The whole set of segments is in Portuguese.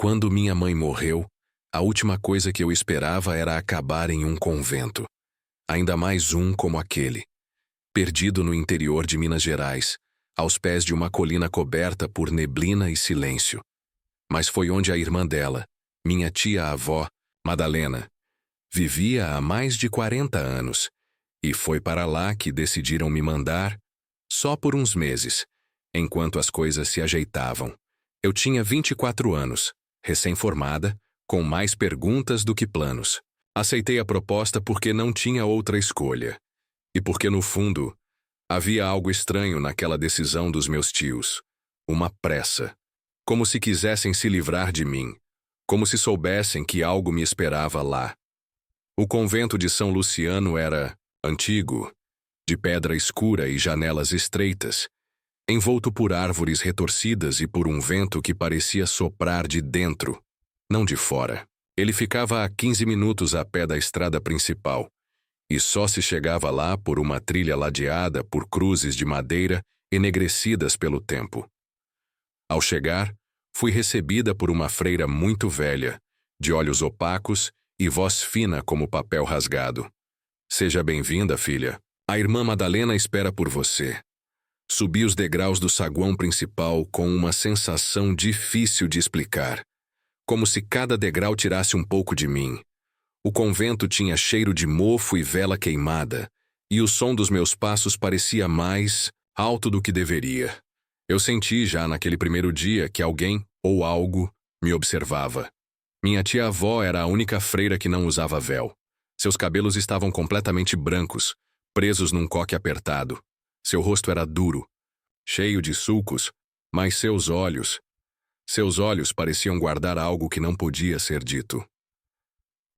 Quando minha mãe morreu, a última coisa que eu esperava era acabar em um convento. Ainda mais um como aquele. Perdido no interior de Minas Gerais, aos pés de uma colina coberta por neblina e silêncio. Mas foi onde a irmã dela, minha tia-avó, Madalena, vivia há mais de 40 anos, e foi para lá que decidiram me mandar, só por uns meses, enquanto as coisas se ajeitavam. Eu tinha 24 anos, recém-formada, com mais perguntas do que planos. Aceitei a proposta porque não tinha outra escolha. E porque, no fundo, havia algo estranho naquela decisão dos meus tios. Uma pressa. Como se quisessem se livrar de mim. Como se soubessem que algo me esperava lá. O convento de São Luciano era antigo, de pedra escura e janelas estreitas, envolto por árvores retorcidas e por um vento que parecia soprar de dentro, não de fora. Ele ficava a 15 minutos a pé da estrada principal, e só se chegava lá por uma trilha ladeada por cruzes de madeira enegrecidas pelo tempo. Ao chegar, fui recebida por uma freira muito velha, de olhos opacos e voz fina como papel rasgado. Seja bem-vinda, filha. A irmã Madalena espera por você. Subi os degraus do saguão principal com uma sensação difícil de explicar, como se cada degrau tirasse um pouco de mim. O convento tinha cheiro de mofo e vela queimada, e o som dos meus passos parecia mais alto do que deveria. Eu senti já naquele primeiro dia que alguém, ou algo, me observava. Minha tia-avó era a única freira que não usava véu. Seus cabelos estavam completamente brancos, presos num coque apertado. Seu rosto era duro, cheio de sulcos, mas seus olhos pareciam guardar algo que não podia ser dito.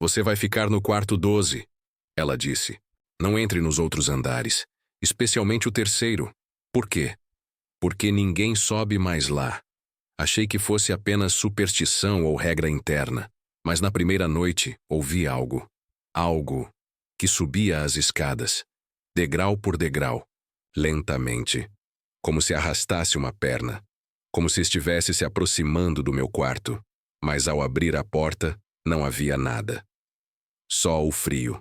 Você vai ficar no quarto 12, ela disse. Não entre nos outros andares, especialmente o terceiro. Por quê? Porque ninguém sobe mais lá. Achei que fosse apenas superstição ou regra interna, mas na primeira noite ouvi algo. Algo que subia as escadas, degrau por degrau, lentamente, como se arrastasse uma perna, como se estivesse se aproximando do meu quarto, mas ao abrir a porta, não havia nada. Só o frio.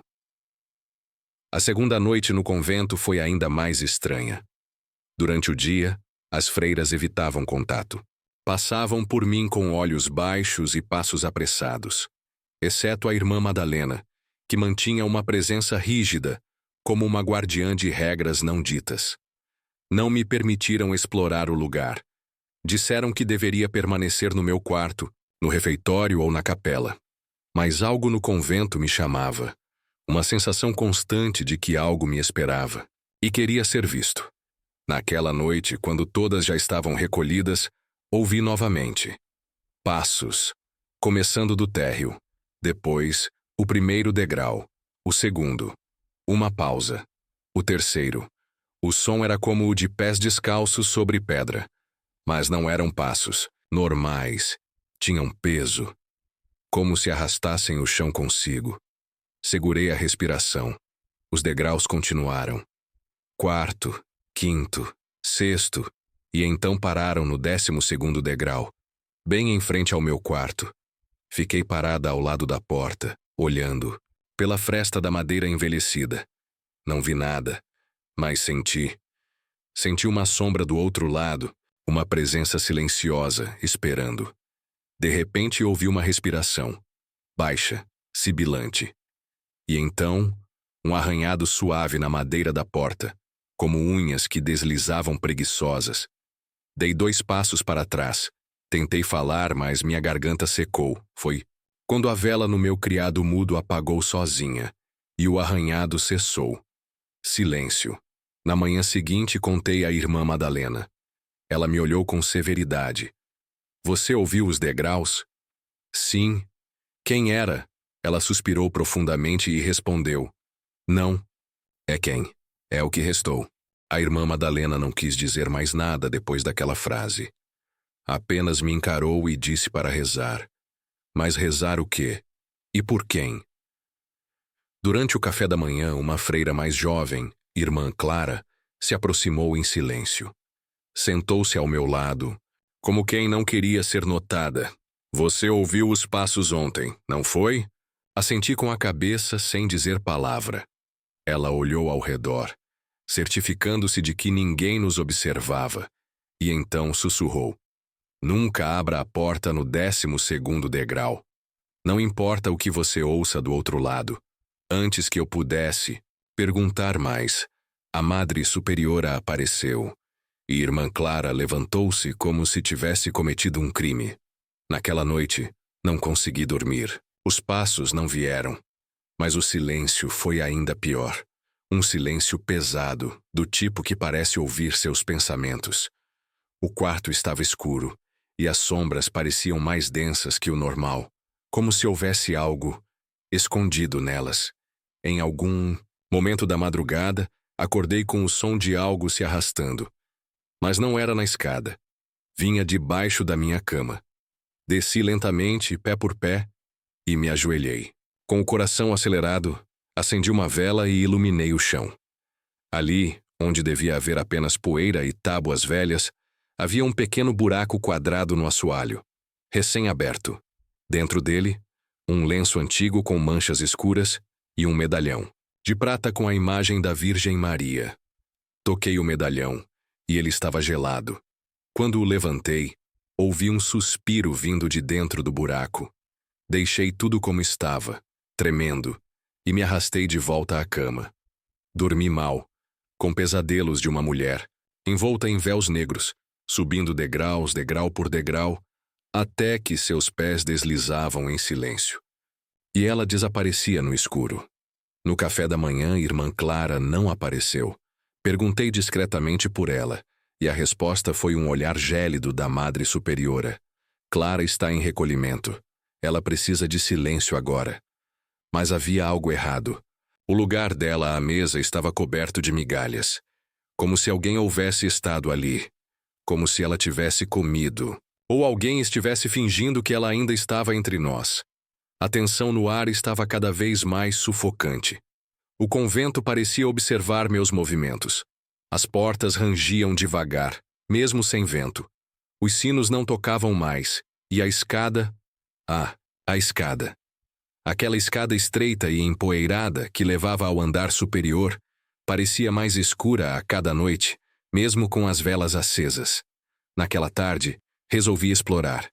A segunda noite no convento foi ainda mais estranha. Durante o dia, as freiras evitavam contato. Passavam por mim com olhos baixos e passos apressados, exceto a irmã Madalena, que mantinha uma presença rígida, como uma guardiã de regras não ditas. Não me permitiram explorar o lugar. Disseram que deveria permanecer no meu quarto, no refeitório ou na capela. Mas algo no convento me chamava, uma sensação constante de que algo me esperava, e queria ser visto. Naquela noite, quando todas já estavam recolhidas, ouvi novamente. Passos, começando do térreo, depois, o primeiro degrau, o segundo, uma pausa, o terceiro. O som era como o de pés descalços sobre pedra, mas não eram passos, normais, tinham peso, como se arrastassem o chão consigo. Segurei a respiração. Os degraus continuaram. Quarto, quinto, sexto, e então pararam no 12º degrau, bem em frente ao meu quarto. Fiquei parada ao lado da porta, olhando, pela fresta da madeira envelhecida. Não vi nada, mas senti. Senti uma sombra do outro lado, uma presença silenciosa, esperando. De repente ouvi uma respiração, baixa, sibilante. E então, um arranhado suave na madeira da porta, como unhas que deslizavam preguiçosas. Dei 2 passos para trás. Tentei falar, mas minha garganta secou. Foi quando a vela no meu criado mudo apagou sozinha, e o arranhado cessou. Silêncio. Na manhã seguinte contei à irmã Madalena. Ela me olhou com severidade. Você ouviu os degraus? Sim. Quem era? Ela suspirou profundamente e respondeu. Não. É quem? É o que restou. A irmã Madalena não quis dizer mais nada depois daquela frase. Apenas me encarou e disse para rezar. Mas rezar o quê? E por quem? Durante o café da manhã, uma freira mais jovem, irmã Clara, se aproximou em silêncio. Sentou-se ao meu lado, como quem não queria ser notada, Você ouviu os passos ontem, não foi? Assenti com a cabeça sem dizer palavra. Ela olhou ao redor, certificando-se de que ninguém nos observava, e então sussurrou. Nunca abra a porta no 12º degrau. Não importa o que você ouça do outro lado. Antes que eu pudesse perguntar mais, a Madre Superiora apareceu, e Irmã Clara levantou-se como se tivesse cometido um crime. Naquela noite, não consegui dormir. Os passos não vieram, mas o silêncio foi ainda pior. Um silêncio pesado, do tipo que parece ouvir seus pensamentos. O quarto estava escuro, e as sombras pareciam mais densas que o normal, como se houvesse algo escondido nelas. Em algum momento da madrugada, acordei com o som de algo se arrastando. Mas não era na escada. Vinha debaixo da minha cama. Desci lentamente, pé por pé, e me ajoelhei. Com o coração acelerado, acendi uma vela e iluminei o chão. Ali, onde devia haver apenas poeira e tábuas velhas, havia um pequeno buraco quadrado no assoalho, recém-aberto. Dentro dele, um lenço antigo com manchas escuras e um medalhão, de prata com a imagem da Virgem Maria. Toquei o medalhão, e ele estava gelado. Quando o levantei, ouvi um suspiro vindo de dentro do buraco. Deixei tudo como estava, tremendo, e me arrastei de volta à cama. Dormi mal, com pesadelos de uma mulher, envolta em véus negros, subindo degraus, degrau por degrau, até que seus pés deslizavam em silêncio. E ela desaparecia no escuro. No café da manhã, Irmã Clara não apareceu. Perguntei discretamente por ela, e a resposta foi um olhar gélido da Madre Superiora. Clara está em recolhimento. Ela precisa de silêncio agora. Mas havia algo errado. O lugar dela à mesa estava coberto de migalhas, como se alguém houvesse estado ali, como se ela tivesse comido, ou alguém estivesse fingindo que ela ainda estava entre nós. A tensão no ar estava cada vez mais sufocante. O convento parecia observar meus movimentos. As portas rangiam devagar, mesmo sem vento. Os sinos não tocavam mais, e a escada... a escada. Aquela escada estreita e empoeirada que levava ao andar superior parecia mais escura a cada noite, mesmo com as velas acesas. Naquela tarde, resolvi explorar.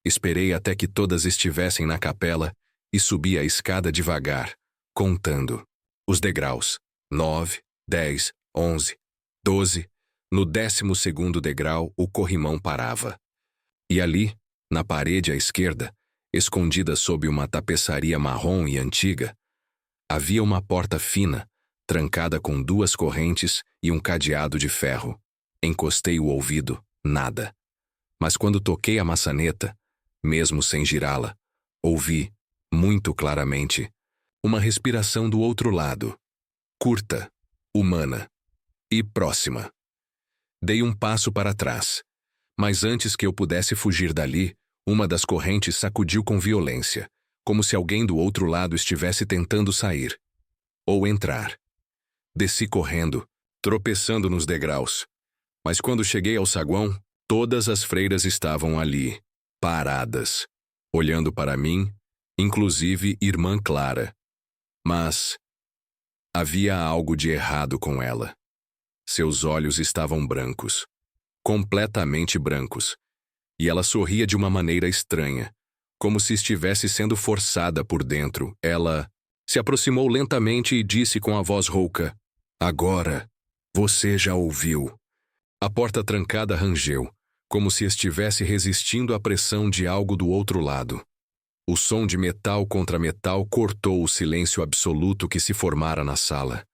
Esperei até que todas estivessem na capela e subi a escada devagar, contando. Os degraus. 9, 10, 11, 12. No 12º degrau, o corrimão parava. E ali, na parede à esquerda, escondida sob uma tapeçaria marrom e antiga, havia uma porta fina, trancada com 2 correntes e um cadeado de ferro. Encostei o ouvido, nada. Mas quando toquei a maçaneta, mesmo sem girá-la, ouvi, muito claramente, uma respiração do outro lado. Curta, humana e próxima. Dei um passo para trás, mas antes que eu pudesse fugir dali, uma das correntes sacudiu com violência, como se alguém do outro lado estivesse tentando sair. Ou entrar. Desci correndo, tropeçando nos degraus. Mas quando cheguei ao saguão, todas as freiras estavam ali, paradas, olhando para mim, inclusive Irmã Clara. Mas havia algo de errado com ela. Seus olhos estavam brancos, completamente brancos, e ela sorria de uma maneira estranha, como se estivesse sendo forçada por dentro. Ela se aproximou lentamente e disse com a voz rouca: "Agora, você já ouviu." A porta trancada rangeu, como se estivesse resistindo à pressão de algo do outro lado. O som de metal contra metal cortou o silêncio absoluto que se formara na sala.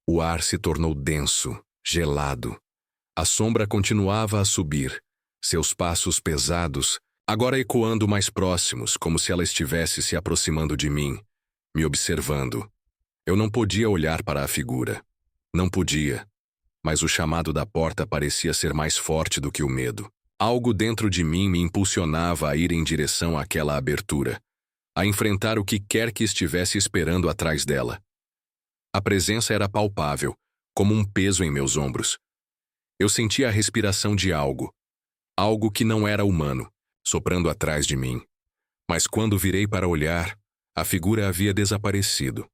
O ar se tornou denso, gelado. A sombra continuava a subir, seus passos pesados, agora ecoando mais próximos, como se ela estivesse se aproximando de mim, me observando. Eu não podia olhar para a figura. Não podia. Mas o chamado da porta parecia ser mais forte do que o medo. Algo dentro de mim me impulsionava a ir em direção àquela abertura, a enfrentar o que quer que estivesse esperando atrás dela. A presença era palpável, como um peso em meus ombros. Eu sentia a respiração de algo que não era humano, soprando atrás de mim. Mas quando virei para olhar, a figura havia desaparecido.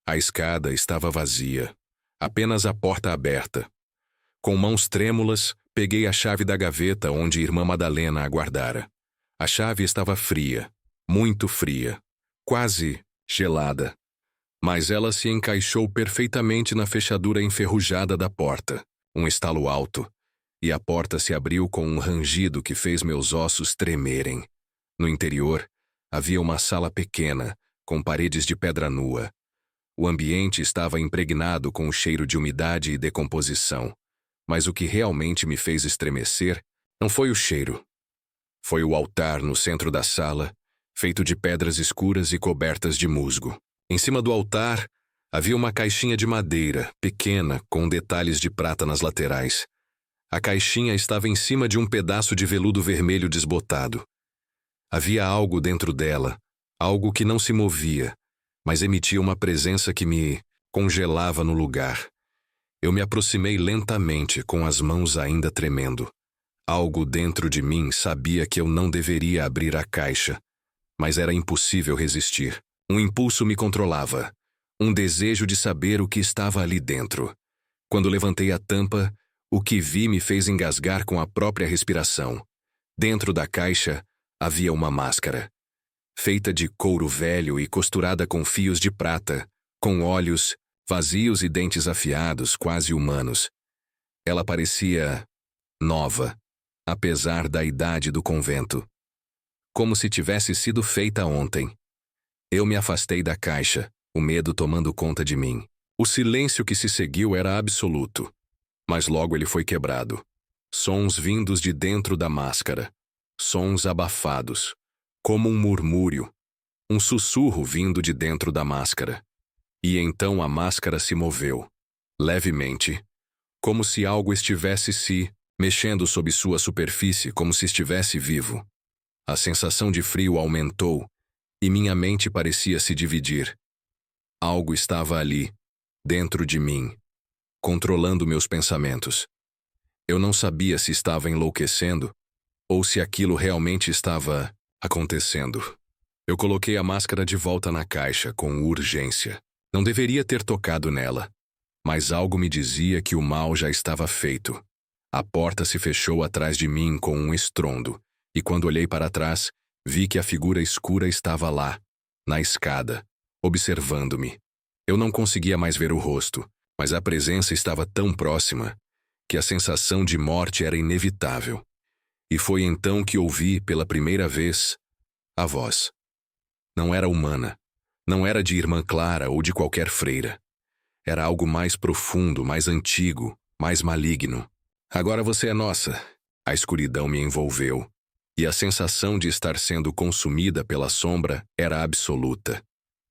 A escada estava vazia, apenas a porta aberta. Com mãos trêmulas, peguei a chave da gaveta onde Irmã Madalena aguardara. A chave estava fria, muito fria, quase gelada. Mas ela se encaixou perfeitamente na fechadura enferrujada da porta. Um estalo alto, e a porta se abriu com um rangido que fez meus ossos tremerem. No interior, havia uma sala pequena, com paredes de pedra nua. O ambiente estava impregnado com o cheiro de umidade e decomposição. Mas o que realmente me fez estremecer não foi o cheiro. Foi o altar no centro da sala, feito de pedras escuras e cobertas de musgo. Em cima do altar, havia uma caixinha de madeira, pequena, com detalhes de prata nas laterais. A caixinha estava em cima de um pedaço de veludo vermelho desbotado. Havia algo dentro dela, algo que não se movia, mas emitia uma presença que me congelava no lugar. Eu me aproximei lentamente, com as mãos ainda tremendo. Algo dentro de mim sabia que eu não deveria abrir a caixa, mas era impossível resistir. Um impulso me controlava, um desejo de saber o que estava ali dentro. Quando levantei a tampa, o que vi me fez engasgar com a própria respiração. Dentro da caixa havia uma máscara, feita de couro velho e costurada com fios de prata, com olhos vazios e dentes afiados, quase humanos. Ela parecia nova, apesar da idade do convento. Como se tivesse sido feita ontem. Eu me afastei da caixa, o medo tomando conta de mim. O silêncio que se seguiu era absoluto. Mas logo ele foi quebrado. Sons vindos de dentro da máscara. Sons abafados, como um murmúrio. Um sussurro vindo de dentro da máscara. E então a máscara se moveu, levemente, como se algo estivesse se mexendo sob sua superfície, como se estivesse vivo. A sensação de frio aumentou e minha mente parecia se dividir. Algo estava ali, dentro de mim, controlando meus pensamentos. Eu não sabia se estava enlouquecendo ou se aquilo realmente estava acontecendo. Eu coloquei a máscara de volta na caixa com urgência. Não deveria ter tocado nela, mas algo me dizia que o mal já estava feito. A porta se fechou atrás de mim com um estrondo, e quando olhei para trás, vi que a figura escura estava lá, na escada, observando-me. Eu não conseguia mais ver o rosto, mas a presença estava tão próxima que a sensação de morte era inevitável. E foi então que ouvi, pela primeira vez, a voz. Não era humana. Não era de Irmã Clara ou de qualquer freira. Era algo mais profundo, mais antigo, mais maligno. Agora você é nossa. A escuridão me envolveu, e a sensação de estar sendo consumida pela sombra era absoluta.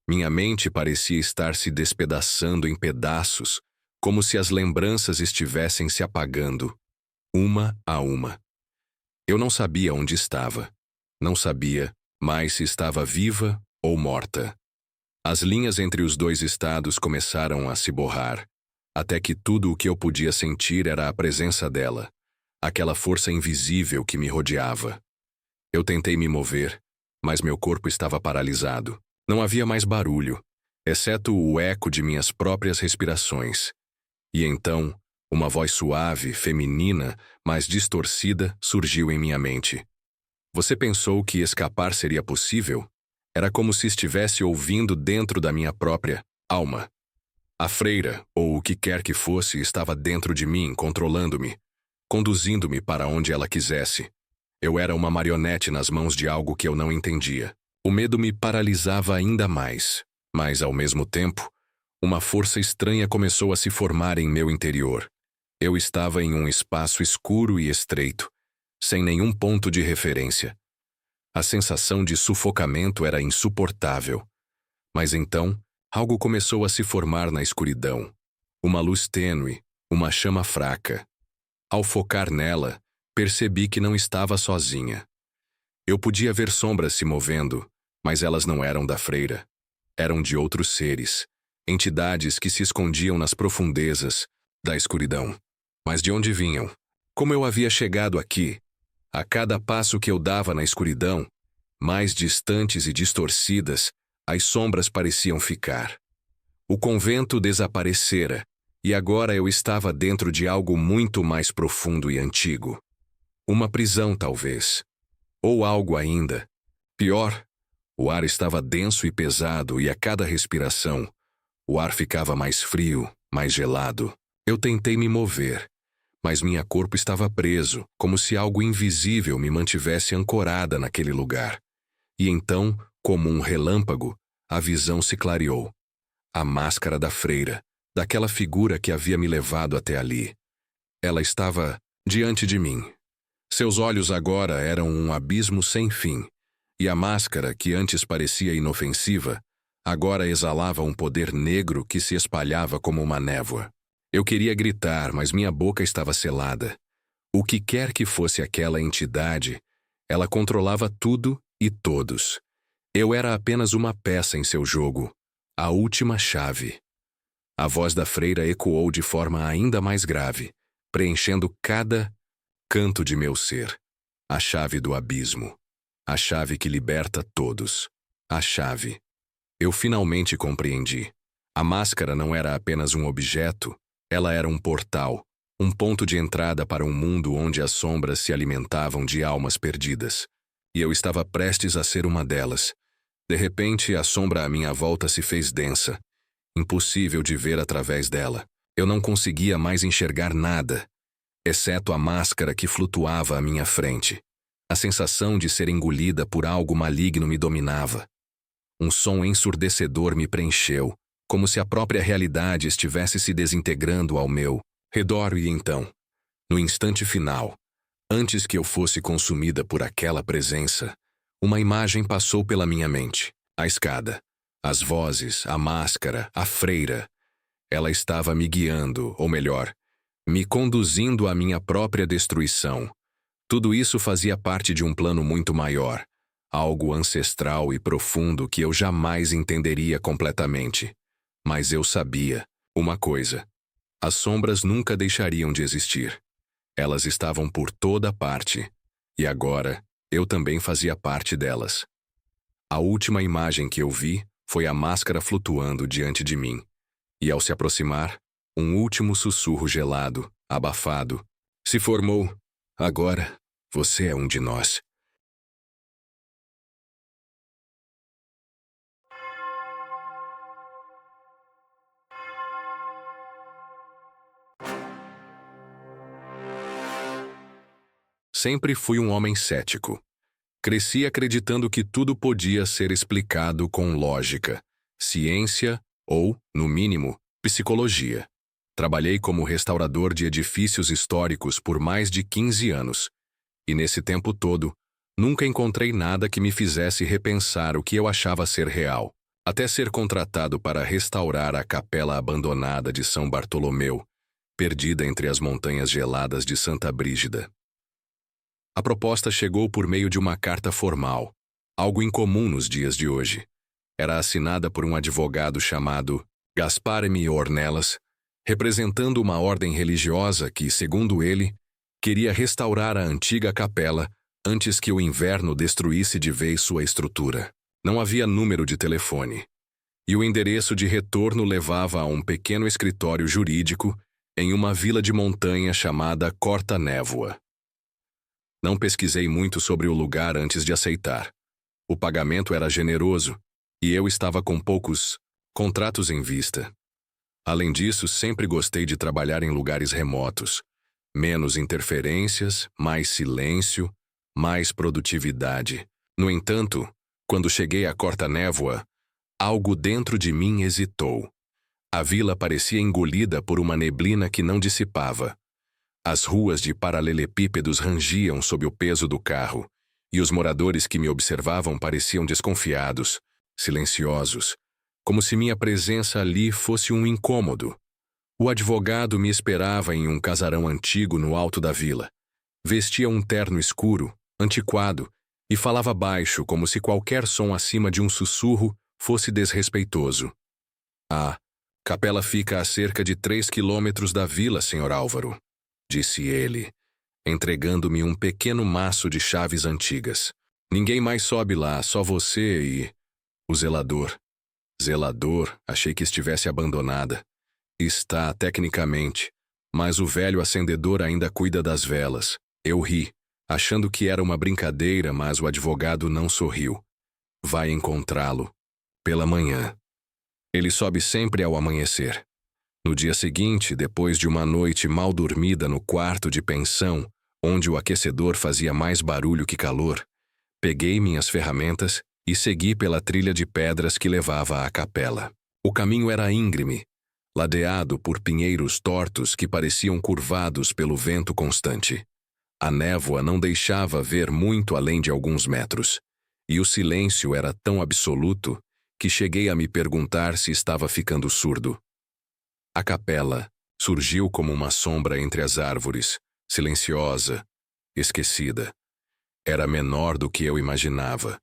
Minha mente parecia estar se despedaçando em pedaços, como se as lembranças estivessem se apagando, uma a uma. Eu não sabia onde estava. Não sabia mais se estava viva ou morta. As linhas entre os dois estados começaram a se borrar, até que tudo o que eu podia sentir era a presença dela, aquela força invisível que me rodeava. Eu tentei me mover, mas meu corpo estava paralisado. Não havia mais barulho, exceto o eco de minhas próprias respirações. E então, uma voz suave, feminina, mas distorcida, surgiu em minha mente. Você pensou que escapar seria possível? Era como se estivesse ouvindo dentro da minha própria alma. A freira, ou o que quer que fosse, estava dentro de mim, controlando-me, conduzindo-me para onde ela quisesse. Eu era uma marionete nas mãos de algo que eu não entendia. O medo me paralisava ainda mais, mas, ao mesmo tempo, uma força estranha começou a se formar em meu interior. Eu estava em um espaço escuro e estreito, sem nenhum ponto de referência. A sensação de sufocamento era insuportável. Mas então, algo começou a se formar na escuridão. Uma luz tênue, uma chama fraca. Ao focar nela, percebi que não estava sozinha. Eu podia ver sombras se movendo, mas elas não eram da freira. Eram de outros seres, entidades que se escondiam nas profundezas da escuridão. Mas de onde vinham? Como eu havia chegado aqui? A cada passo que eu dava na escuridão, mais distantes e distorcidas, as sombras pareciam ficar. O convento desaparecera, e agora eu estava dentro de algo muito mais profundo e antigo. Uma prisão, talvez. Ou algo ainda. Pior, o ar estava denso e pesado, e a cada respiração, o ar ficava mais frio, mais gelado. Eu tentei me mover, mas meu corpo estava preso, como se algo invisível me mantivesse ancorada naquele lugar. E então, como um relâmpago, a visão se clareou. A máscara da freira, daquela figura que havia me levado até ali. Ela estava diante de mim. Seus olhos agora eram um abismo sem fim, e a máscara, que antes parecia inofensiva, agora exalava um poder negro que se espalhava como uma névoa. Eu queria gritar, mas minha boca estava selada. O que quer que fosse aquela entidade, ela controlava tudo e todos. Eu era apenas uma peça em seu jogo, a última chave. A voz da freira ecoou de forma ainda mais grave, preenchendo cada canto de meu ser. A chave do abismo. A chave que liberta todos. A chave. Eu finalmente compreendi. A máscara não era apenas um objeto, ela era um portal, um ponto de entrada para um mundo onde as sombras se alimentavam de almas perdidas. E eu estava prestes a ser uma delas. De repente, a sombra à minha volta se fez densa. Impossível de ver através dela. Eu não conseguia mais enxergar nada, exceto a máscara que flutuava à minha frente. A sensação de ser engolida por algo maligno me dominava. Um som ensurdecedor me preencheu, como se a própria realidade estivesse se desintegrando ao meu redor. E então, no instante final, antes que eu fosse consumida por aquela presença, uma imagem passou pela minha mente. A escada, as vozes, a máscara, a freira. Ela estava me guiando, ou melhor, me conduzindo à minha própria destruição. Tudo isso fazia parte de um plano muito maior, algo ancestral e profundo que eu jamais entenderia completamente. Mas eu sabia uma coisa: as sombras nunca deixariam de existir. Elas estavam por toda parte, e agora eu também fazia parte delas. A última imagem que eu vi foi a máscara flutuando diante de mim, e ao se aproximar, um último sussurro gelado, abafado, se formou. Agora, você é um de nós. Sempre fui um homem cético. Cresci acreditando que tudo podia ser explicado com lógica, ciência ou, no mínimo, psicologia. Trabalhei como restaurador de edifícios históricos por mais de 15 anos, e nesse tempo todo, nunca encontrei nada que me fizesse repensar o que eu achava ser real, até ser contratado para restaurar a capela abandonada de São Bartolomeu, perdida entre as montanhas geladas de Santa Brígida. A proposta chegou por meio de uma carta formal, algo incomum nos dias de hoje. Era assinada por um advogado chamado Gaspar M. Ornelas, representando uma ordem religiosa que, segundo ele, queria restaurar a antiga capela antes que o inverno destruísse de vez sua estrutura. Não havia número de telefone, e o endereço de retorno levava a um pequeno escritório jurídico em uma vila de montanha chamada Corta Névoa. Não pesquisei muito sobre o lugar antes de aceitar. O pagamento era generoso, e eu estava com poucos contratos em vista. Além disso, sempre gostei de trabalhar em lugares remotos. Menos interferências, mais silêncio, mais produtividade. No entanto, quando cheguei a Corta Névoa, algo dentro de mim hesitou. A vila parecia engolida por uma neblina que não dissipava. As ruas de paralelepípedos rangiam sob o peso do carro, e os moradores que me observavam pareciam desconfiados, silenciosos, como se minha presença ali fosse um incômodo. O advogado me esperava em um casarão antigo no alto da vila. Vestia um terno escuro, antiquado, e falava baixo como se qualquer som acima de um sussurro fosse desrespeitoso. A capela fica a cerca de 3 quilômetros da vila, Sr. Álvaro, disse ele, entregando-me um pequeno maço de chaves antigas. Ninguém mais sobe lá, só você e... o zelador. Zelador, achei que estivesse abandonada. Está, tecnicamente. Mas o velho acendedor ainda cuida das velas. Eu ri, achando que era uma brincadeira, mas o advogado não sorriu. Vai encontrá-lo. Pela manhã. Ele sobe sempre ao amanhecer. No dia seguinte, depois de uma noite mal dormida no quarto de pensão, onde o aquecedor fazia mais barulho que calor, peguei minhas ferramentas e segui pela trilha de pedras que levava à capela. O caminho era íngreme, ladeado por pinheiros tortos que pareciam curvados pelo vento constante. A névoa não deixava ver muito além de alguns metros, e o silêncio era tão absoluto que cheguei a me perguntar se estava ficando surdo. A capela surgiu como uma sombra entre as árvores, silenciosa, esquecida. Era menor do que eu imaginava,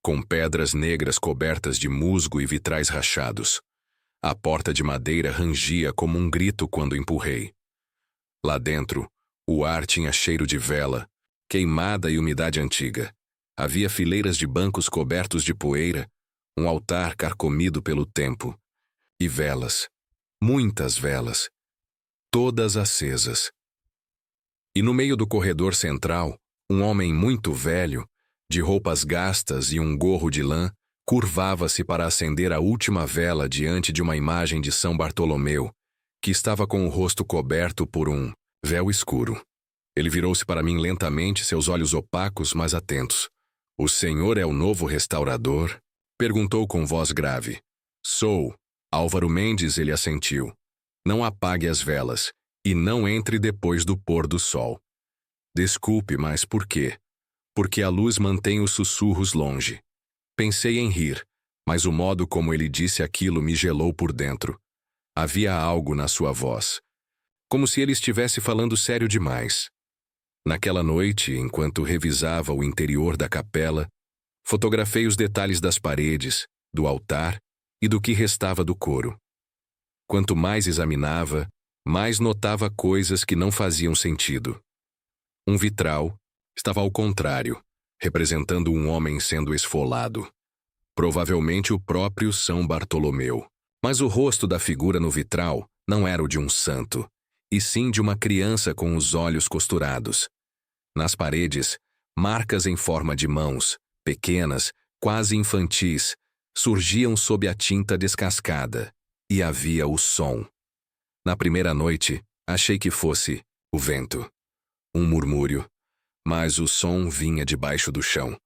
com pedras negras cobertas de musgo e vitrais rachados. A porta de madeira rangia como um grito quando empurrei. Lá dentro, o ar tinha cheiro de vela, queimada e umidade antiga. Havia fileiras de bancos cobertos de poeira, um altar carcomido pelo tempo. E velas, muitas velas, todas acesas. E no meio do corredor central, um homem muito velho, de roupas gastas e um gorro de lã, curvava-se para acender a última vela diante de uma imagem de São Bartolomeu, que estava com o rosto coberto por um véu escuro. Ele virou-se para mim lentamente, seus olhos opacos, mas atentos. "O senhor é o novo restaurador?" Perguntou com voz grave. "Sou." Álvaro Mendes, ele assentiu. "Não apague as velas, e não entre depois do pôr do sol." "Desculpe, mas por quê?" "Porque a luz mantém os sussurros longe." Pensei em rir, mas o modo como ele disse aquilo me gelou por dentro. Havia algo na sua voz, como se ele estivesse falando sério demais. Naquela noite, enquanto revisava o interior da capela, fotografei os detalhes das paredes, do altar e do que restava do coro. Quanto mais examinava, mais notava coisas que não faziam sentido. Um vitral estava ao contrário, representando um homem sendo esfolado. Provavelmente o próprio São Bartolomeu. Mas o rosto da figura no vitral não era o de um santo, e sim de uma criança com os olhos costurados. Nas paredes, marcas em forma de mãos, pequenas, quase infantis, surgiam sob a tinta descascada, e havia o som. Na primeira noite, achei que fosse o vento. Um murmúrio, mas o som vinha debaixo do chão,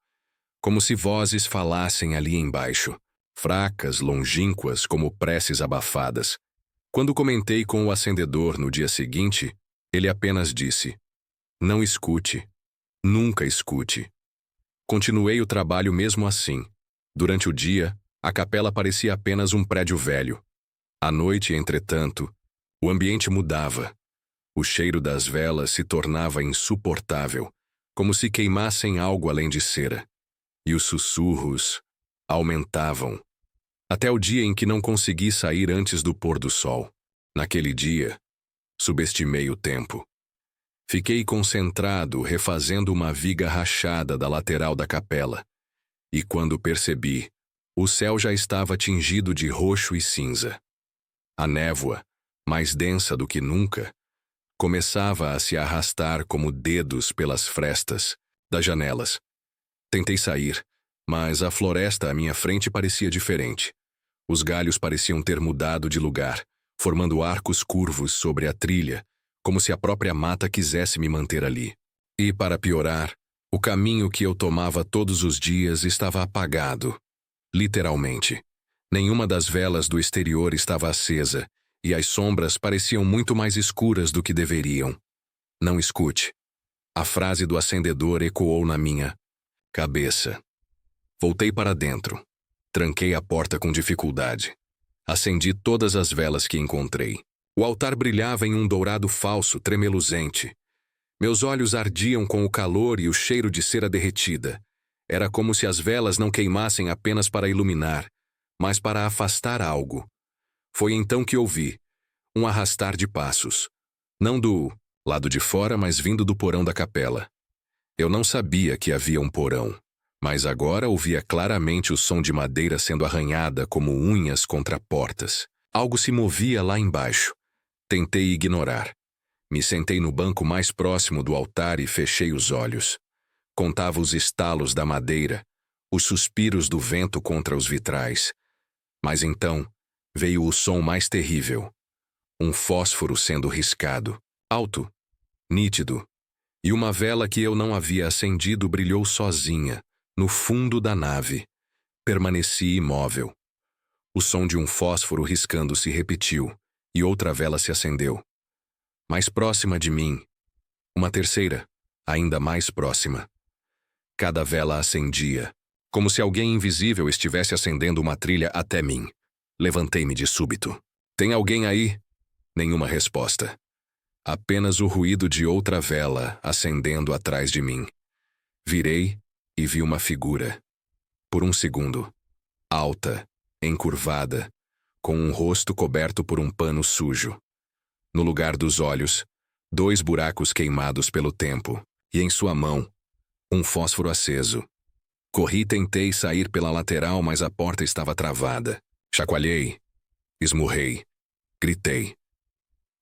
como se vozes falassem ali embaixo, fracas, longínquas como preces abafadas. Quando comentei com o acendedor no dia seguinte, ele apenas disse: "Não escute. Nunca escute." Continuei o trabalho mesmo assim. Durante o dia, a capela parecia apenas um prédio velho. À noite, entretanto, o ambiente mudava. O cheiro das velas se tornava insuportável, como se queimassem algo além de cera. E os sussurros aumentavam. Até o dia em que não consegui sair antes do pôr do sol. Naquele dia, subestimei o tempo. Fiquei concentrado refazendo uma viga rachada da lateral da capela. E quando percebi, o céu já estava tingido de roxo e cinza. A névoa, mais densa do que nunca, começava a se arrastar como dedos pelas frestas das janelas. Tentei sair, mas a floresta à minha frente parecia diferente. Os galhos pareciam ter mudado de lugar, formando arcos curvos sobre a trilha, como se a própria mata quisesse me manter ali. E, para piorar, o caminho que eu tomava todos os dias estava apagado. Literalmente. Nenhuma das velas do exterior estava acesa, e as sombras pareciam muito mais escuras do que deveriam. "Não escute." A frase do acendedor ecoou na minha cabeça. Voltei para dentro. Tranquei a porta com dificuldade. Acendi todas as velas que encontrei. O altar brilhava em um dourado falso, tremeluzente. Meus olhos ardiam com o calor e o cheiro de cera derretida. Era como se as velas não queimassem apenas para iluminar, mas para afastar algo. Foi então que ouvi um arrastar de passos. Não do lado de fora, mas vindo do porão da capela. Eu não sabia que havia um porão, Mas agora ouvia claramente o som de madeira sendo arranhada como unhas contra portas. Algo se movia lá embaixo. Tentei ignorar. Me sentei no banco mais próximo do altar e fechei os olhos. Contava os estalos da madeira, os suspiros do vento contra os vitrais. Mas então veio o som mais terrível. Um fósforo sendo riscado, alto, nítido, e uma vela que eu não havia acendido brilhou sozinha, no fundo da nave. Permaneci imóvel. O som de um fósforo riscando se repetiu, e outra vela se acendeu. Mais próxima de mim, uma terceira, ainda mais próxima. Cada vela acendia, como se alguém invisível estivesse acendendo uma trilha até mim. Levantei-me de súbito. Tem alguém aí? Nenhuma resposta. Apenas o ruído de outra vela acendendo atrás de mim. Virei e vi uma figura. Por um segundo. Alta, encurvada, com um rosto coberto por um pano sujo. No lugar dos olhos, 2 buracos queimados pelo tempo, e em sua mão, um fósforo aceso. Corri e tentei sair pela lateral, mas a porta estava travada. Chacoalhei. Esmurrei. Gritei.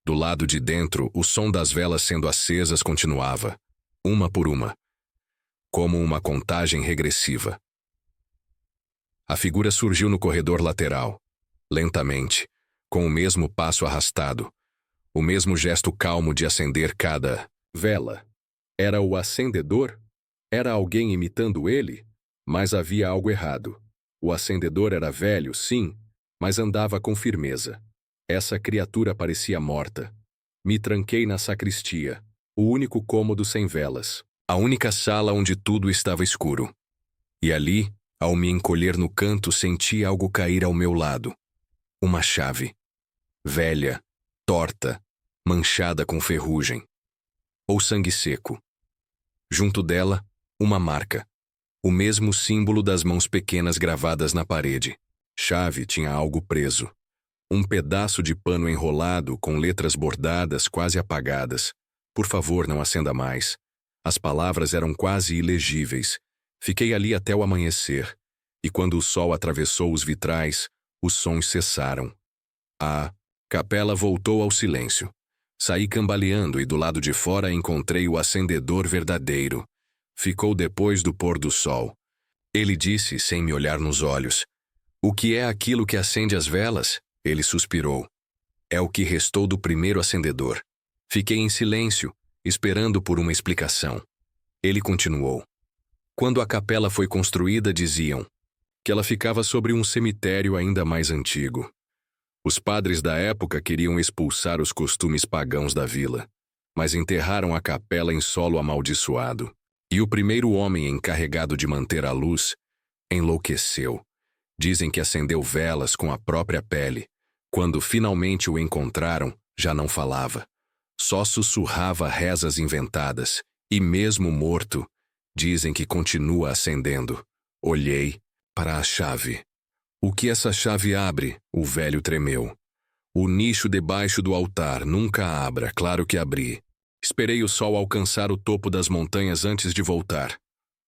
Do lado de dentro, o som das velas sendo acesas continuava, uma por uma, como uma contagem regressiva. A figura surgiu no corredor lateral, lentamente, com o mesmo passo arrastado, o mesmo gesto calmo de acender cada vela. Era o acendedor? Era alguém imitando ele? Mas havia algo errado. O acendedor era velho, sim, mas andava com firmeza. Essa criatura parecia morta. Me tranquei na sacristia, o único cômodo sem velas, a única sala onde tudo estava escuro. E ali, ao me encolher no canto, senti algo cair ao meu lado. Uma chave. Velha, torta, manchada com ferrugem. Ou sangue seco. Junto dela, uma marca. O mesmo símbolo das mãos pequenas gravadas na parede. Chave tinha algo preso. Um pedaço de pano enrolado com letras bordadas quase apagadas. Por favor, não acenda mais. As palavras eram quase ilegíveis. Fiquei ali até o amanhecer, e quando o sol atravessou os vitrais, os sons cessaram. A capela voltou ao silêncio. Saí cambaleando e do lado de fora encontrei o acendedor verdadeiro. Ficou depois do pôr do sol. Ele disse, sem me olhar nos olhos: "O que é aquilo que acende as velas?" Ele suspirou. "É o que restou do primeiro acendedor." Fiquei em silêncio, esperando por uma explicação. Ele continuou. Quando a capela foi construída, diziam que ela ficava sobre um cemitério ainda mais antigo. Os padres da época queriam expulsar os costumes pagãos da vila, mas enterraram a capela em solo amaldiçoado. E o primeiro homem encarregado de manter a luz enlouqueceu. Dizem que acendeu velas com a própria pele. Quando finalmente o encontraram, já não falava. Só sussurrava rezas inventadas, e mesmo morto, dizem que continua acendendo. Olhei para a chave. "O que essa chave abre?" O velho tremeu. "O nicho debaixo do altar, nunca abra, claro que abri." Esperei o sol alcançar o topo das montanhas antes de voltar.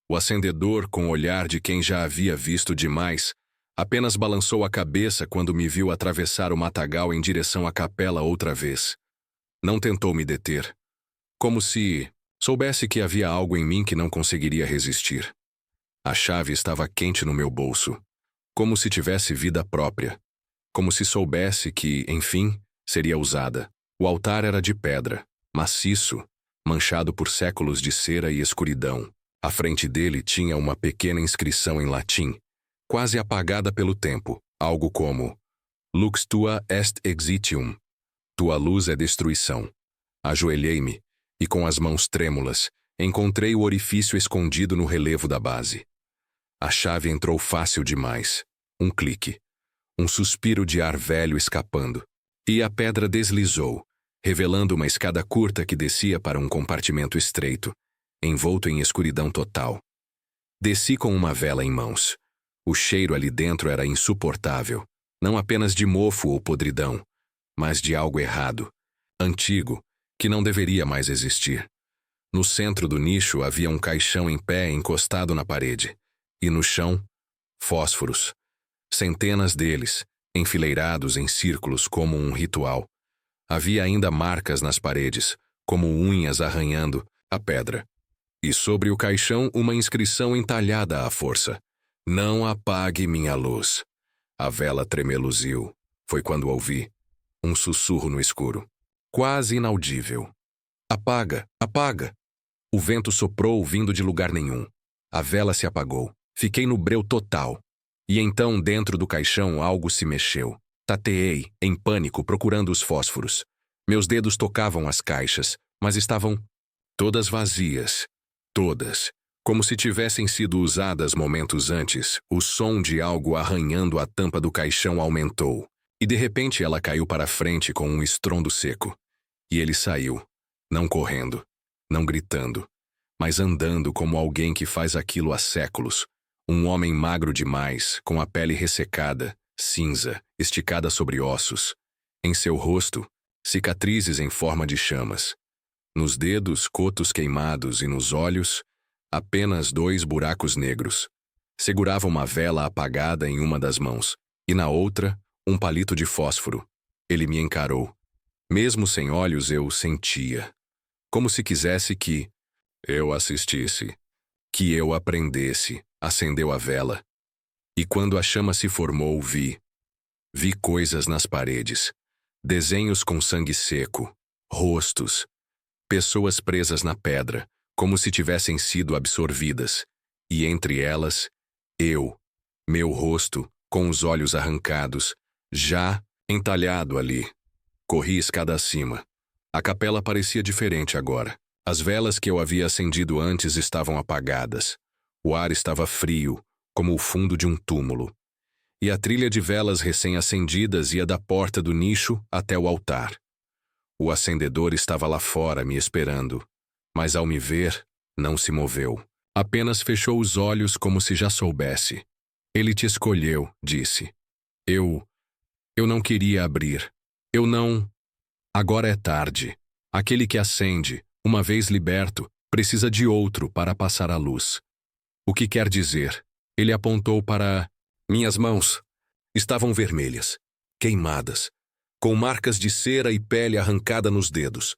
O acendedor, com o olhar de quem já havia visto demais, apenas balançou a cabeça quando me viu atravessar o matagal em direção à capela outra vez. Não tentou me deter. Como se soubesse que havia algo em mim que não conseguiria resistir. A chave estava quente no meu bolso. Como se tivesse vida própria. Como se soubesse que, enfim, seria usada. O altar era de pedra, maciço, manchado por séculos de cera e escuridão. À frente dele tinha uma pequena inscrição em latim, quase apagada pelo tempo, algo como "Lux tua est exitium." Tua luz é destruição. Ajoelhei-me, e com as mãos trêmulas, encontrei o orifício escondido no relevo da base. A chave entrou fácil demais. Um clique. Um suspiro de ar velho escapando. E a pedra deslizou, revelando uma escada curta que descia para um compartimento estreito, envolto em escuridão total. Desci com uma vela em mãos. O cheiro ali dentro era insuportável, não apenas de mofo ou podridão, mas de algo errado, antigo, que não deveria mais existir. No centro do nicho havia um caixão em pé encostado na parede. E no chão, fósforos. Centenas deles, enfileirados em círculos como um ritual. Havia ainda marcas nas paredes, como unhas arranhando a pedra. E sobre o caixão uma inscrição entalhada à força. Não apague minha luz. A vela tremeluziu. Foi quando ouvi um sussurro no escuro, quase inaudível. Apaga, apaga. O vento soprou vindo de lugar nenhum. A vela se apagou. Fiquei no breu total. E então, dentro do caixão, algo se mexeu. Tateei, em pânico, procurando os fósforos. Meus dedos tocavam as caixas, mas estavam todas vazias. Todas. Como se tivessem sido usadas momentos antes, o som de algo arranhando a tampa do caixão aumentou. E de repente ela caiu para frente com um estrondo seco. E ele saiu, não correndo, não gritando, mas andando como alguém que faz aquilo há séculos. Um homem magro demais, com a pele ressecada, cinza, esticada sobre ossos. Em seu rosto, cicatrizes em forma de chamas. Nos dedos, cotos queimados e nos olhos, apenas 2 buracos negros. Segurava uma vela apagada em uma das mãos, e na outra, um palito de fósforo. Ele me encarou. Mesmo sem olhos, eu sentia. Como se quisesse que eu assistisse, que eu aprendesse. Acendeu a vela. E quando a chama se formou, vi coisas nas paredes. Desenhos com sangue seco, rostos, pessoas presas na pedra, como se tivessem sido absorvidas. E entre elas, meu rosto, com os olhos arrancados, já entalhado ali. Corri escada acima. A capela parecia diferente agora. As velas que eu havia acendido antes estavam apagadas. O ar estava frio, como o fundo de um túmulo. E a trilha de velas recém-acendidas ia da porta do nicho até o altar. O acendedor estava lá fora me esperando, mas ao me ver, não se moveu. Apenas fechou os olhos como se já soubesse. Ele te escolheu, disse. Eu não queria abrir. Eu não... Agora é tarde. Aquele que acende, uma vez liberto, precisa de outro para passar a luz. O que quer dizer? Ele apontou para... Minhas mãos estavam vermelhas, queimadas, com marcas de cera e pele arrancada nos dedos.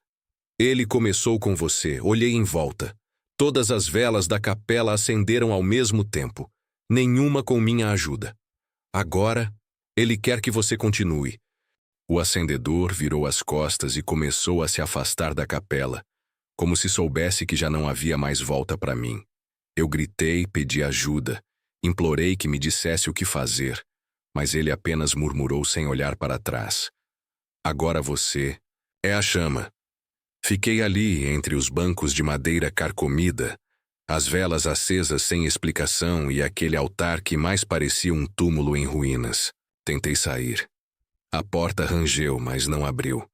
Ele começou com você, olhei em volta. Todas as velas da capela acenderam ao mesmo tempo, nenhuma com minha ajuda. Agora, ele quer que você continue. O acendedor virou as costas e começou a se afastar da capela, como se soubesse que já não havia mais volta para mim. Eu gritei, pedi ajuda, implorei que me dissesse o que fazer, mas ele apenas murmurou sem olhar para trás. Agora você é a chama. Fiquei ali, entre os bancos de madeira carcomida, as velas acesas sem explicação e aquele altar que mais parecia um túmulo em ruínas. Tentei sair. A porta rangeu, mas não abriu.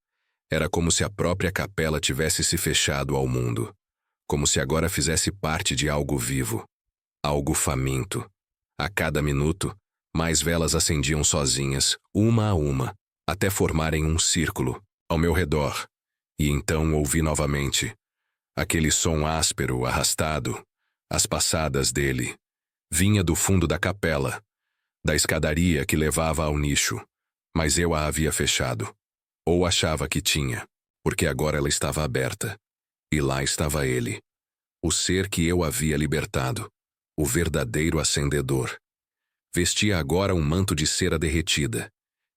Era como se a própria capela tivesse se fechado ao mundo. Como se agora fizesse parte de algo vivo. Algo faminto. A cada minuto, mais velas acendiam sozinhas, uma a uma, até formarem um círculo, ao meu redor. E então ouvi novamente aquele som áspero, arrastado, as passadas dele. Vinha do fundo da capela, da escadaria que levava ao nicho, mas eu a havia fechado. Ou achava que tinha, porque agora ela estava aberta. E lá estava ele, o ser que eu havia libertado, o verdadeiro acendedor. Vestia agora um manto de cera derretida,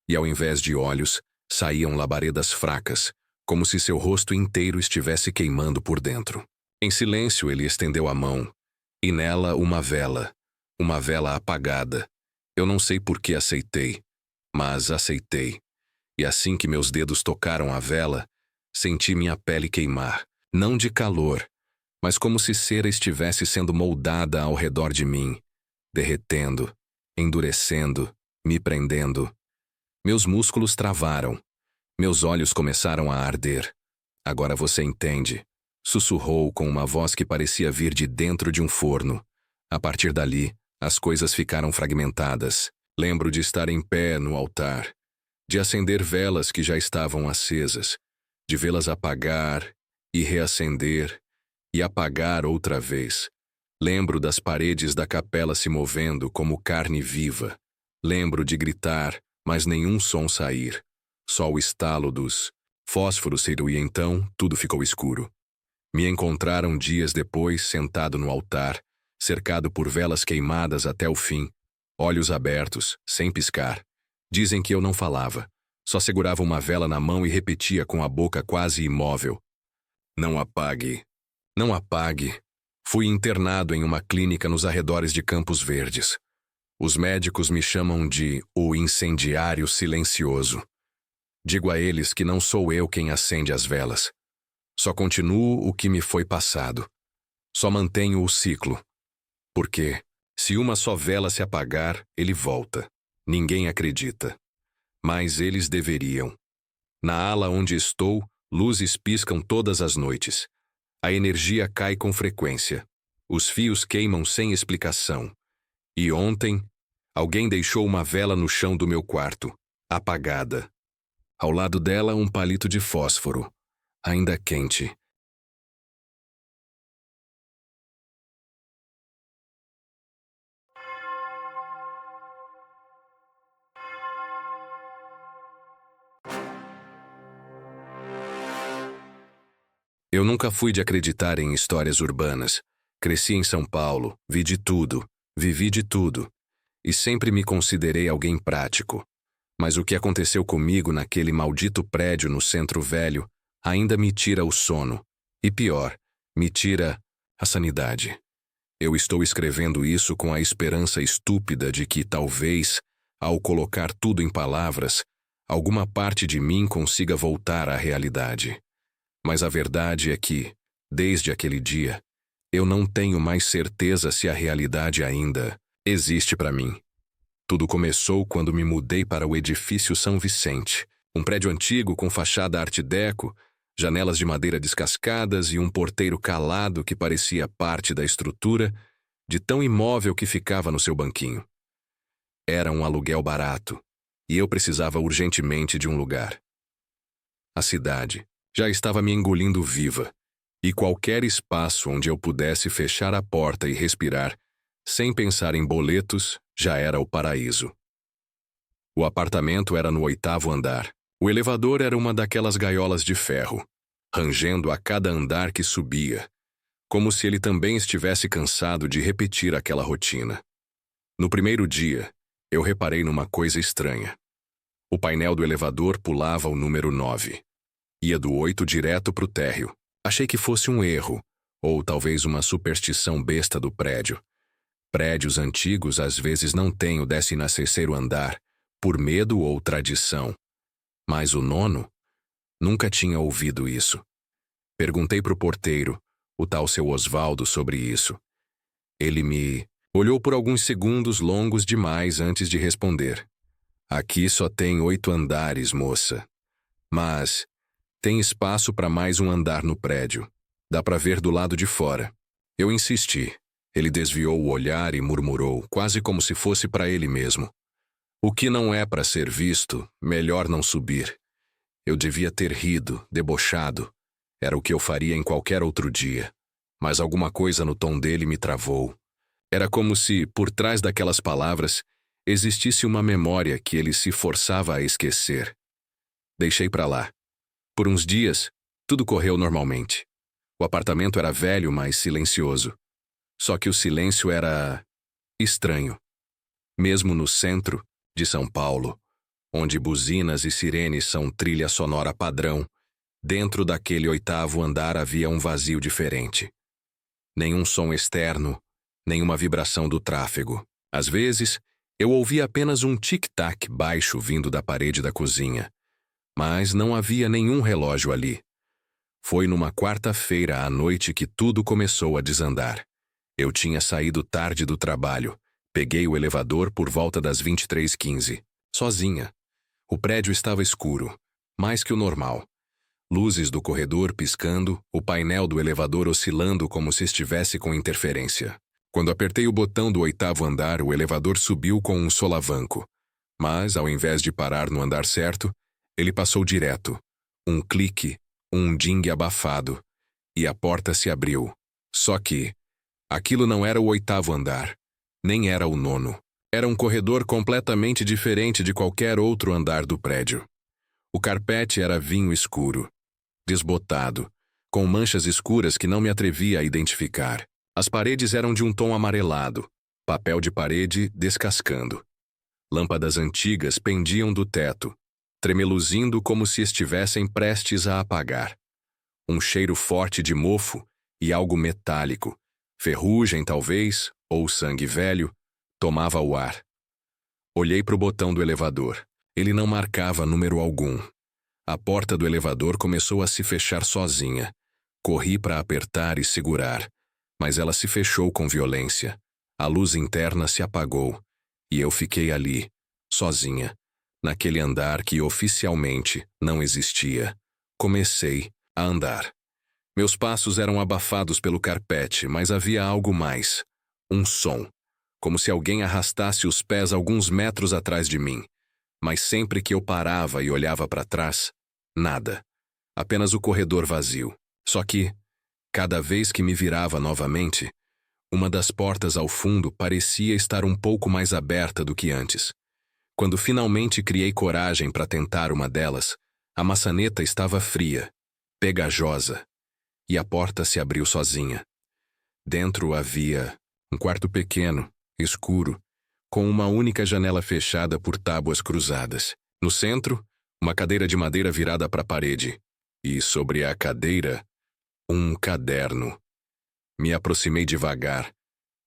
e ao invés de olhos, saíam labaredas fracas, como se seu rosto inteiro estivesse queimando por dentro. Em silêncio ele estendeu a mão, e nela uma vela apagada. Eu não sei por que aceitei, mas aceitei. E assim que meus dedos tocaram a vela, senti minha pele queimar, não de calor, mas como se cera estivesse sendo moldada ao redor de mim, derretendo, endurecendo, me prendendo. Meus músculos travaram, meus olhos começaram a arder. Agora você entende, sussurrou com uma voz que parecia vir de dentro de um forno. A partir dali, as coisas ficaram fragmentadas. Lembro de estar em pé no altar, de acender velas que já estavam acesas, de vê-las apagar e reacender e apagar outra vez. Lembro das paredes da capela se movendo como carne viva. Lembro de gritar, mas nenhum som sair. Só o estalo dos fósforos e então tudo ficou escuro. Me encontraram dias depois sentado no altar, cercado por velas queimadas até o fim, olhos abertos, sem piscar. Dizem que eu não falava, só segurava uma vela na mão e repetia com a boca quase imóvel: "Não apague, não apague." Fui internado em uma clínica nos arredores de Campos Verdes. Os médicos me chamam de o incendiário silencioso. Digo a eles que não sou eu quem acende as velas. Só continuo o que me foi passado. Só mantenho o ciclo. Porque, se uma só vela se apagar, ele volta. Ninguém acredita. Mas eles deveriam. Na ala onde estou, luzes piscam todas as noites. A energia cai com frequência. Os fios queimam sem explicação. E ontem, alguém deixou uma vela no chão do meu quarto, apagada. Ao lado dela, um palito de fósforo, ainda quente. Eu nunca fui de acreditar em histórias urbanas. Cresci em São Paulo, vi de tudo, vivi de tudo. E sempre me considerei alguém prático. Mas o que aconteceu comigo naquele maldito prédio no Centro Velho ainda me tira o sono. E pior, me tira a sanidade. Eu estou escrevendo isso com a esperança estúpida de que talvez, ao colocar tudo em palavras, alguma parte de mim consiga voltar à realidade. Mas a verdade é que, desde aquele dia, eu não tenho mais certeza se a realidade ainda existe para mim. Tudo começou quando me mudei para o edifício São Vicente, um prédio antigo com fachada art déco, janelas de madeira descascadas e um porteiro calado que parecia parte da estrutura, de tão imóvel que ficava no seu banquinho. Era um aluguel barato, e eu precisava urgentemente de um lugar. A cidade já estava me engolindo viva, e qualquer espaço onde eu pudesse fechar a porta e respirar, sem pensar em boletos, já era o paraíso. O apartamento era no 8º andar. O elevador era uma daquelas gaiolas de ferro, rangendo a cada andar que subia, como se ele também estivesse cansado de repetir aquela rotina. No primeiro dia, eu reparei numa coisa estranha. O painel do elevador pulava o número 9. Ia do 8 direto para o térreo. Achei que fosse um erro, ou talvez uma superstição besta do prédio. Prédios antigos às vezes não têm o 16º andar, por medo ou tradição. Mas o 9? Nunca tinha ouvido isso. Perguntei pro porteiro, o tal seu Osvaldo, sobre isso. Ele me olhou por alguns segundos longos demais antes de responder. Aqui só tem 8 andares, moça. Mas tem espaço para mais um andar no prédio. Dá para ver do lado de fora. Eu insisti. Ele desviou o olhar e murmurou, quase como se fosse para ele mesmo. O que não é para ser visto, melhor não subir. Eu devia ter rido, debochado. Era o que eu faria em qualquer outro dia. Mas alguma coisa no tom dele me travou. Era como se, por trás daquelas palavras, existisse uma memória que ele se forçava a esquecer. Deixei para lá. Por uns dias, tudo correu normalmente. O apartamento era velho, mas silencioso. Só que o silêncio era estranho. Mesmo no centro de São Paulo, onde buzinas e sirenes são trilha sonora padrão, dentro daquele 8º andar havia um vazio diferente. Nenhum som externo, nenhuma vibração do tráfego. Às vezes, eu ouvia apenas um tic-tac baixo vindo da parede da cozinha. Mas não havia nenhum relógio ali. Foi numa quarta-feira à noite que tudo começou a desandar. Eu tinha saído tarde do trabalho. Peguei o elevador por volta das 23h15. Sozinha. O prédio estava escuro, mais que o normal. Luzes do corredor piscando, o painel do elevador oscilando como se estivesse com interferência. Quando apertei o botão do 8º andar, o elevador subiu com um solavanco. Mas, ao invés de parar no andar certo, ele passou direto. Um clique, um ding abafado. E a porta se abriu. Só que, Aquilo não era o 8º andar, nem era o 9º. Era um corredor completamente diferente de qualquer outro andar do prédio. O carpete era vinho escuro, desbotado, com manchas escuras que não me atrevia a identificar. As paredes eram de um tom amarelado, papel de parede descascando. Lâmpadas antigas pendiam do teto, tremeluzindo como se estivessem prestes a apagar. Um cheiro forte de mofo e algo metálico, ferrugem talvez, ou sangue velho, tomava o ar. Olhei para o botão do elevador. Ele não marcava número algum. A porta do elevador começou a se fechar sozinha. Corri para apertar e segurar, mas ela se fechou com violência. A luz interna se apagou, e eu fiquei ali, sozinha, naquele andar que oficialmente não existia. Comecei a andar. Meus passos eram abafados pelo carpete, mas havia algo mais. Um som. Como se alguém arrastasse os pés alguns metros atrás de mim. Mas sempre que eu parava e olhava para trás, nada. Apenas o corredor vazio. Só que, cada vez que me virava novamente, uma das portas ao fundo parecia estar um pouco mais aberta do que antes. Quando finalmente criei coragem para tentar uma delas, a maçaneta estava fria, pegajosa, e a porta se abriu sozinha. Dentro havia um quarto pequeno, escuro, com uma única janela fechada por tábuas cruzadas. No centro, uma cadeira de madeira virada para a parede. E sobre a cadeira, um caderno. Me aproximei devagar,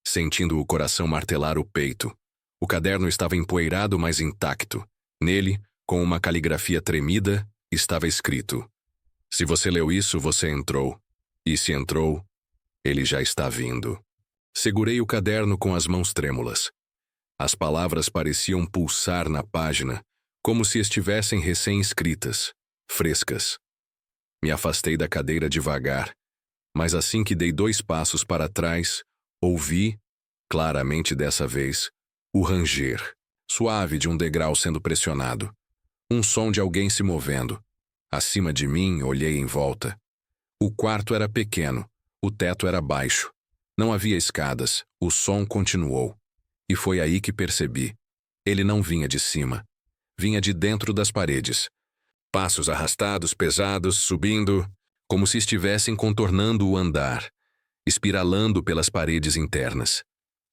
sentindo o coração martelar o peito. O caderno estava empoeirado, mas intacto. Nele, com uma caligrafia tremida, estava escrito: "Se você leu isso, você entrou. E se entrou, ele já está vindo." Segurei o caderno com as mãos trêmulas. As palavras pareciam pulsar na página, como se estivessem recém-escritas, frescas. Me afastei da cadeira devagar, mas assim que dei 2 passos para trás, ouvi, claramente dessa vez, o ranger, suave de um degrau sendo pressionado. Um som de alguém se movendo. Acima de mim, olhei em volta. O quarto era pequeno, o teto era baixo. Não havia escadas, o som continuou. E foi aí que percebi. Ele não vinha de cima. Vinha de dentro das paredes. Passos arrastados, pesados, subindo, como se estivessem contornando o andar, espiralando pelas paredes internas.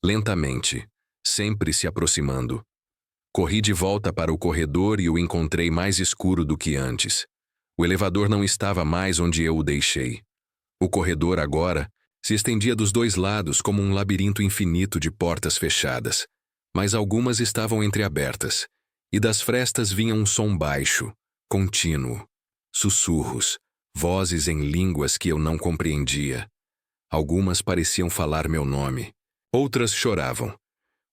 Lentamente, sempre se aproximando. Corri de volta para o corredor e o encontrei mais escuro do que antes. O elevador não estava mais onde eu o deixei. O corredor agora se estendia dos 2 lados como um labirinto infinito de portas fechadas, mas algumas estavam entreabertas, e das frestas vinha um som baixo, contínuo, sussurros, vozes em línguas que eu não compreendia. Algumas pareciam falar meu nome, outras choravam.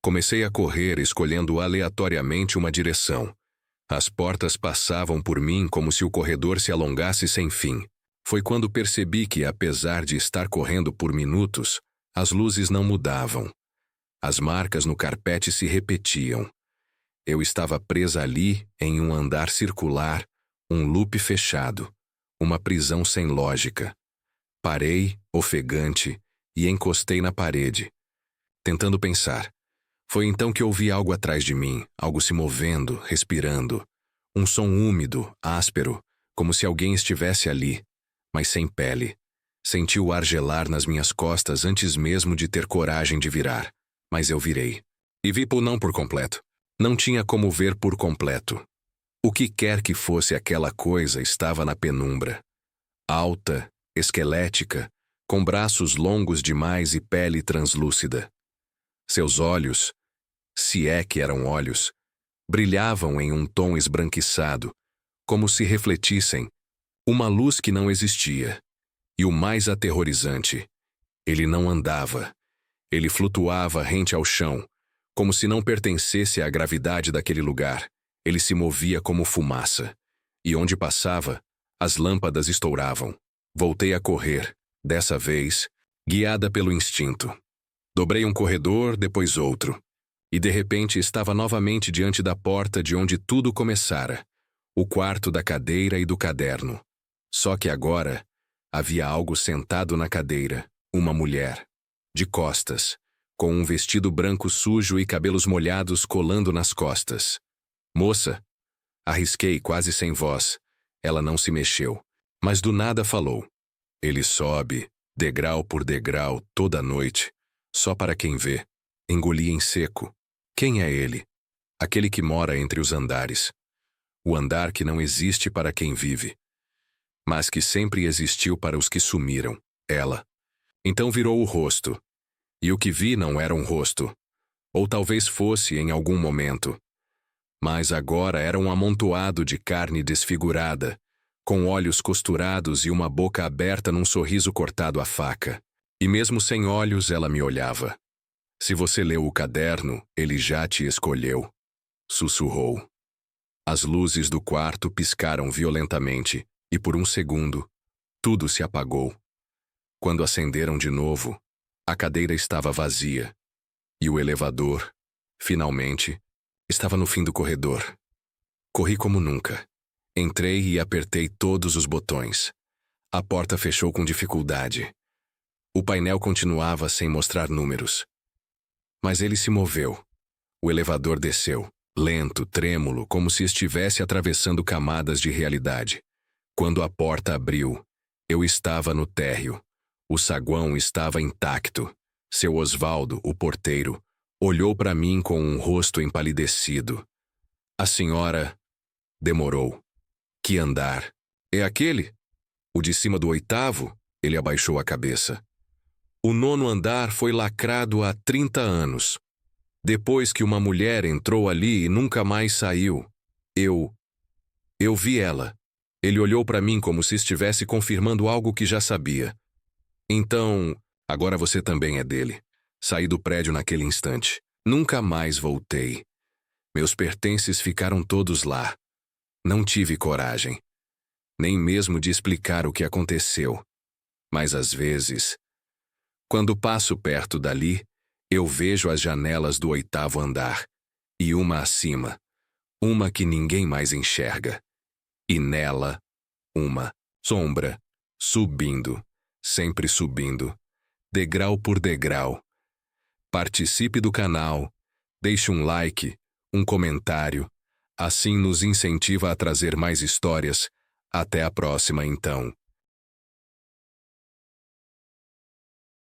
Comecei a correr, escolhendo aleatoriamente uma direção. As portas passavam por mim como se o corredor se alongasse sem fim. Foi quando percebi que, apesar de estar correndo por minutos, as luzes não mudavam. As marcas no carpete se repetiam. Eu estava presa ali, em um andar circular, um loop fechado, uma prisão sem lógica. Parei, ofegante, e encostei na parede, tentando pensar. Foi então que ouvi algo atrás de mim, algo se movendo, respirando. Um som úmido, áspero, como se alguém estivesse ali, mas sem pele. Senti o ar gelar nas minhas costas antes mesmo de ter coragem de virar. Mas eu virei. E vi não por completo. Não tinha como ver por completo. O que quer que fosse aquela coisa estava na penumbra. Alta, esquelética, com braços longos demais e pele translúcida. Seus olhos, se é que eram olhos, brilhavam em um tom esbranquiçado, como se refletissem uma luz que não existia. E o mais aterrorizante, ele não andava. Ele flutuava rente ao chão, como se não pertencesse à gravidade daquele lugar. Ele se movia como fumaça. E onde passava, as lâmpadas estouravam. Voltei a correr, dessa vez, guiada pelo instinto. Dobrei um corredor, depois outro. E de repente estava novamente diante da porta de onde tudo começara. O quarto da cadeira e do caderno. Só que agora, havia algo sentado na cadeira, uma mulher. de costas, com um vestido branco sujo e cabelos molhados colando nas costas. Moça! Arrisquei quase sem voz. Ela não se mexeu, mas do nada falou. Ele sobe, degrau por degrau, toda noite, só para quem vê. Engoli em seco. Quem é ele? Aquele que mora entre os andares. O andar que não existe para quem vive, mas que sempre existiu para os que sumiram. Ela. Então virou o rosto. E o que vi não era um rosto. Ou talvez fosse em algum momento. Mas agora era um amontoado de carne desfigurada, com olhos costurados e uma boca aberta num sorriso cortado à faca. E mesmo sem olhos ela me olhava. Se você leu o caderno, ele já te escolheu. Sussurrou. As luzes do quarto piscaram violentamente, e por um segundo, tudo se apagou. Quando acenderam de novo, a cadeira estava vazia, e o elevador, finalmente, estava no fim do corredor. Corri como nunca. Entrei e apertei todos os botões. A porta fechou com dificuldade. O painel continuava sem mostrar números. Mas ele se moveu. O elevador desceu, lento, trêmulo, como se estivesse atravessando camadas de realidade. Quando a porta abriu, eu estava no térreo. O saguão estava intacto. Seu Osvaldo, o porteiro, olhou para mim com um rosto empalidecido. A senhora... Demorou. Que andar? É aquele? O de cima do 8º? Ele abaixou a cabeça. O 9º andar foi lacrado há 30 anos. Depois que uma mulher entrou ali e nunca mais saiu. Eu vi ela. Ele olhou para mim como se estivesse confirmando algo que já sabia. Então, agora você também é dele. Saí do prédio naquele instante. Nunca mais voltei. Meus pertences ficaram todos lá. Não tive coragem, nem mesmo de explicar o que aconteceu. Mas às vezes, quando passo perto dali, eu vejo as janelas do 8º andar, e uma acima, uma que ninguém mais enxerga. E nela, uma sombra, subindo, sempre subindo, degrau por degrau. Participe do canal, deixe um like, um comentário. Assim nos incentiva a trazer mais histórias. Até a próxima, então.